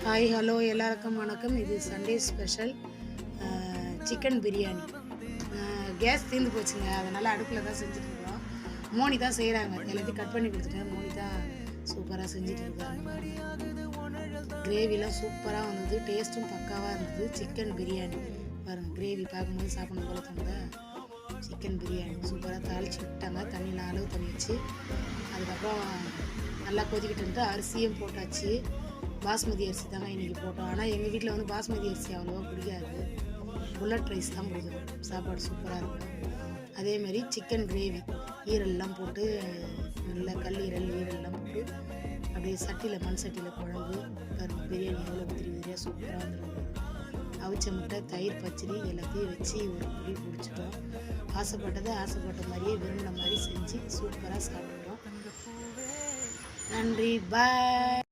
Hi hello எல்லாருக்கும் வணக்கம். இது Sunday special chicken biryani. Gas தீர்ந்து போச்சுங்க, அதனால் அடுப்பில் தான் செஞ்சுட்ருக்கோம். மோனி தான் செய்கிறாங்க, எல்லாத்தையும் கட் பண்ணி கொடுத்துட்டேன். மோனி தான் சூப்பராக செஞ்சுட்டு இருக்காங்க. கிரேவிலாம் சூப்பராக வந்தது, டேஸ்ட்டும் பக்காவாக இருந்தது. சிக்கன் பிரியாணி பாருங்கள், கிரேவி பார்க்கும்போது சாப்பிடணும் போல தோணுதா. சிக்கன் பிரியாணி சூப்பராக தாளித்து விட்டாங்க. தண்ணியில் அளவு தண்ணி வச்சு அதுக்கப்புறம் நல்லா கொதிக்கிட்டு அரிசியும் போட்டாச்சு. பாஸ்மதி அரிசி தாங்க இன்றைக்கி போட்டோம். ஆனால் எங்கள் வீட்டில் வந்து பாஸ்மதி அரிசி அவ்வளோவா பிடிக்காது, புல்லட் ரைஸ் தான் பிடிக்கும். சாப்பாடு சூப்பராக இருக்கும். அதேமாதிரி சிக்கன் கிரேவி, ஈரல்லாம் போட்டு நல்லா ஈரல்லாம் போட்டு அப்படியே சட்டியில் மண் சட்டியில் குழம்பு கரும்பு பிரியாணி எவ்வளோ பிரியாணியாக சூப்பராக வந்துருக்கும். அவிச்ச முட்டை, தயிர், பச்சடி எல்லாத்தையும் வச்சு ஒரு பொடி பிடிச்சிட்டோம். ஆசைப்பட்ட மாதிரியே விரும்பின மாதிரி செஞ்சு சூப்பராக சாப்பிட்றோம். நன்றி, பாய்.